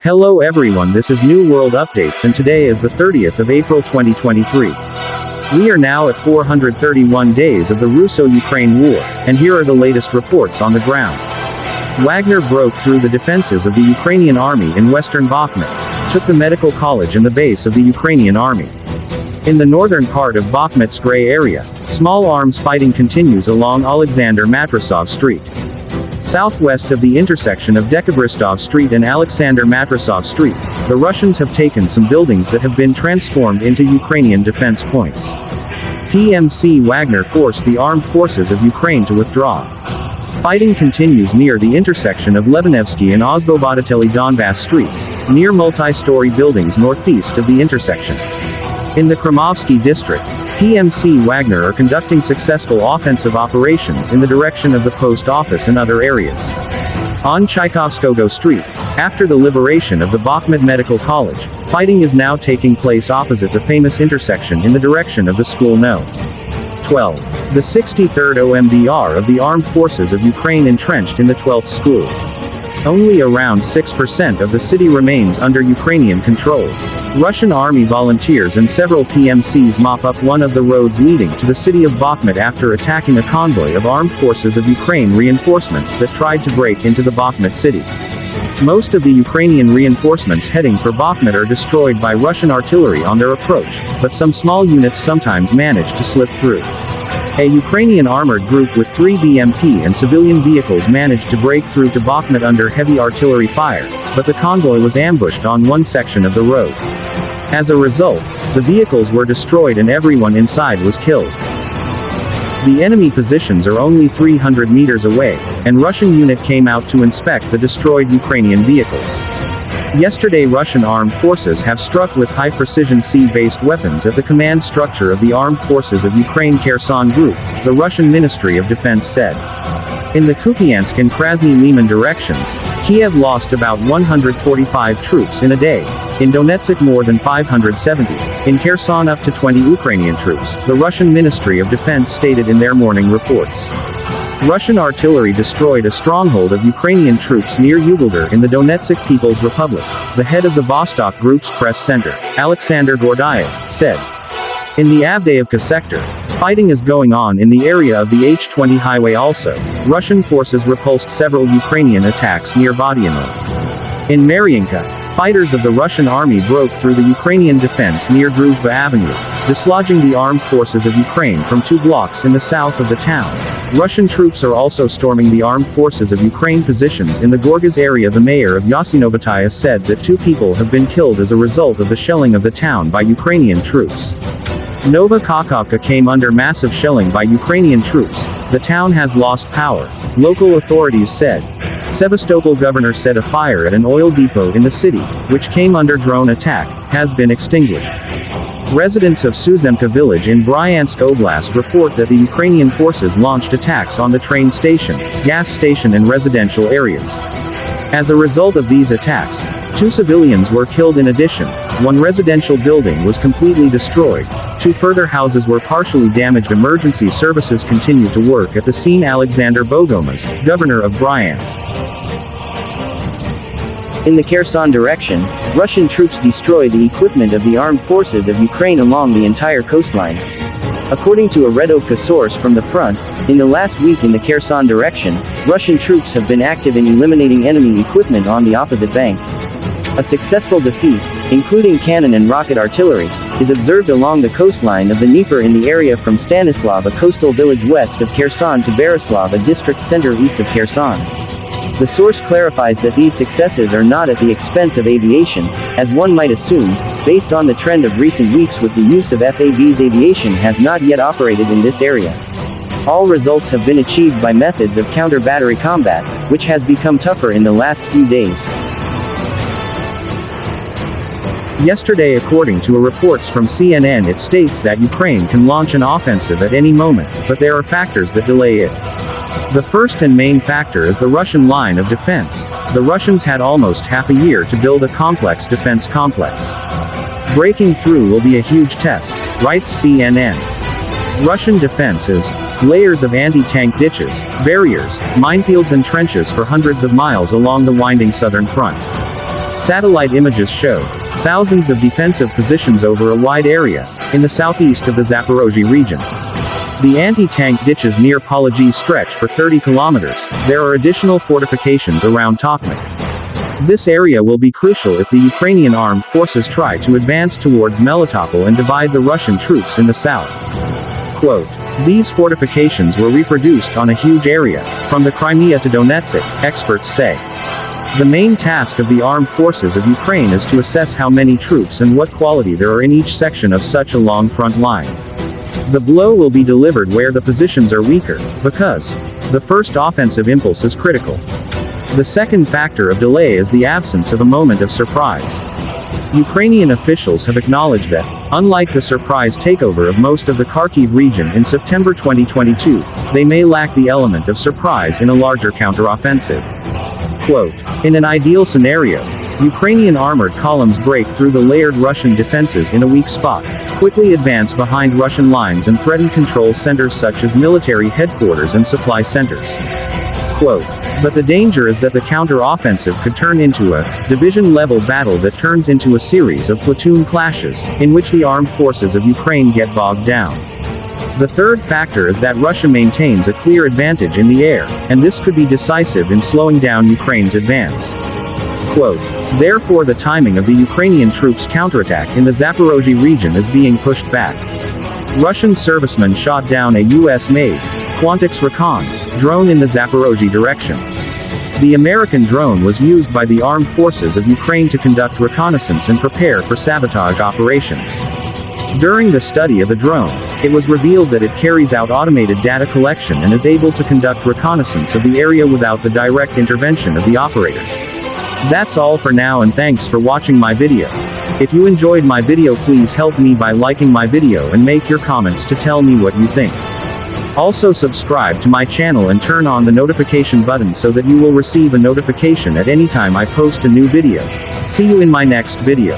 Hello everyone, this is New World Updates and today is the 30th of April 2023. We are now at 431 days of the Russo-Ukraine war, and here are the latest reports on the ground. Wagner broke through the defenses of the Ukrainian army in western Bakhmut, took the medical college and the base of the Ukrainian army. In the northern part of Bakhmut's gray area, small arms fighting continues along Alexander Matrosov Street. Southwest of the intersection of Dekabristov Street and Alexander Matrosov Street, the Russians have taken some buildings that have been transformed into Ukrainian defense points. PMC Wagner forced the armed forces of Ukraine to withdraw. Fighting continues near the intersection of Lebanevsky and Osvoboditelny Donbass streets, near multi-story buildings northeast of the intersection. In the Kremovsky district, PMC Wagner are conducting successful offensive operations in the direction of the post office and other areas. On Tchaikovskogo Street, after the liberation of the Bakhmut Medical College, fighting is now taking place opposite the famous intersection in the direction of the school No. 12. The 63rd OMDR of the Armed Forces of Ukraine entrenched in the 12th school. Only around 6% of the city remains under Ukrainian control. Russian army volunteers and several PMCs mop up one of the roads leading to the city of Bakhmut after attacking a convoy of armed forces of Ukraine reinforcements that tried to break into the Bakhmut city. Most of the Ukrainian reinforcements heading for Bakhmut are destroyed by Russian artillery on their approach, but some small units sometimes manage to slip through. A Ukrainian armored group with 3 BMP and civilian vehicles managed to break through to Bakhmut under heavy artillery fire, but the convoy was ambushed on one section of the road. As a result, the vehicles were destroyed and everyone inside was killed. The enemy positions are only 300 meters away, and Russian unit came out to inspect the destroyed Ukrainian vehicles. Yesterday Russian armed forces have struck with high-precision sea-based weapons at the command structure of the Armed Forces of Ukraine Kherson Group, the Russian Ministry of Defense said. In the Kupiansk and Krasny-Liman directions, Kiev lost about 145 troops in a day. In Donetsk more than 570. In Kherson up to 20 Ukrainian troops, the Russian Ministry of Defense stated in their morning reports. Russian artillery destroyed a stronghold of Ukrainian troops near Uvalder in the Donetsk People's Republic, the head of the Vostok Group's press center, Alexander Gordyaev, said. In the Avdiivka sector, fighting is going on in the area of the H-20 highway also. Russian forces repulsed several Ukrainian attacks near Vodyanoye. In Mariinka, fighters of the Russian army broke through the Ukrainian defense near Druzhba Avenue, dislodging the armed forces of Ukraine from 2 blocks in the south of the town. Russian troops are also storming the armed forces of Ukraine positions in the Gorgaz area. The mayor of Yasinovataya said that 2 people have been killed as a result of the shelling of the town by Ukrainian troops. Nova Kakhovka came under massive shelling by Ukrainian troops. The town has lost power, local authorities said. Sevastopol governor said a fire at an oil depot in the city, which came under drone attack, has been extinguished. Residents of Suzemka village in Bryansk Oblast report that the Ukrainian forces launched attacks on the train station, gas station and residential areas. As a result of these attacks, 2 civilians were killed. In addition, 1 residential building was completely destroyed. 2 further houses were partially damaged. Emergency services continue to work at the scene. Alexander Bogomas, governor of Bryansk. In the Kherson direction, Russian troops destroy the equipment of the armed forces of Ukraine along the entire coastline. According to a Redovka source from the front, in the last week in the Kherson direction, Russian troops have been active in eliminating enemy equipment on the opposite bank. A successful defeat, including cannon and rocket artillery, is observed along the coastline of the Dnieper in the area from Stanislav, a coastal village west of Kherson, to Berislav, a district center east of Kherson. The source clarifies that these successes are not at the expense of aviation, as one might assume, based on the trend of recent weeks with the use of FABs. Aviation has not yet operated in this area. All results have been achieved by methods of counter-battery combat, which has become tougher in the last few days. Yesterday, according to reports from CNN, it states that Ukraine can launch an offensive at any moment, but there are factors that delay it. The first and main factor is the Russian line of defense. The Russians had almost half a year to build a complex defense complex. Breaking through will be a huge test, writes CNN. Russian defenses, layers of anti-tank ditches, barriers, minefields and trenches for hundreds of miles along the winding southern front. Satellite images show thousands of defensive positions over a wide area, in the southeast of the Zaporozhye region. The anti-tank ditches near Pologyi stretch for 30 kilometers. There are additional fortifications around Tokhmok. This area will be crucial if the Ukrainian armed forces try to advance towards Melitopol and divide the Russian troops in the south. Quote, "These fortifications were reproduced on a huge area, from the Crimea to Donetsk, experts say. The main task of the armed forces of Ukraine is to assess how many troops and what quality there are in each section of such a long front line. The blow will be delivered where the positions are weaker, because the first offensive impulse is critical. The second factor of delay is the absence of a moment of surprise. Ukrainian officials have acknowledged that, unlike the surprise takeover of most of the Kharkiv region in September 2022, they may lack the element of surprise in a larger counteroffensive. Quote, "In an ideal scenario, Ukrainian armored columns break through the layered Russian defenses in a weak spot, quickly advance behind Russian lines and threaten control centers such as military headquarters and supply centers. Quote, "But the danger is that the counter-offensive could turn into a division-level battle that turns into a series of platoon clashes, in which the armed forces of Ukraine get bogged down. The third factor is that Russia maintains a clear advantage in the air, and this could be decisive in slowing down Ukraine's advance. Quote, "Therefore the timing of the Ukrainian troops' counterattack in the Zaporozhye region is being pushed back. Russian servicemen shot down a US-made Quantix Recon drone in the Zaporozhye direction. The American drone was used by the armed forces of Ukraine to conduct reconnaissance and prepare for sabotage operations. During the study of the drone, it was revealed that it carries out automated data collection and is able to conduct reconnaissance of the area without the direct intervention of the operator. That's all for now, and thanks for watching my video. If you enjoyed my video, please help me by liking my video and make your comments to tell me what you think. Also subscribe to my channel and turn on the notification button so that you will receive a notification at any time I post a new video. See you in my next video.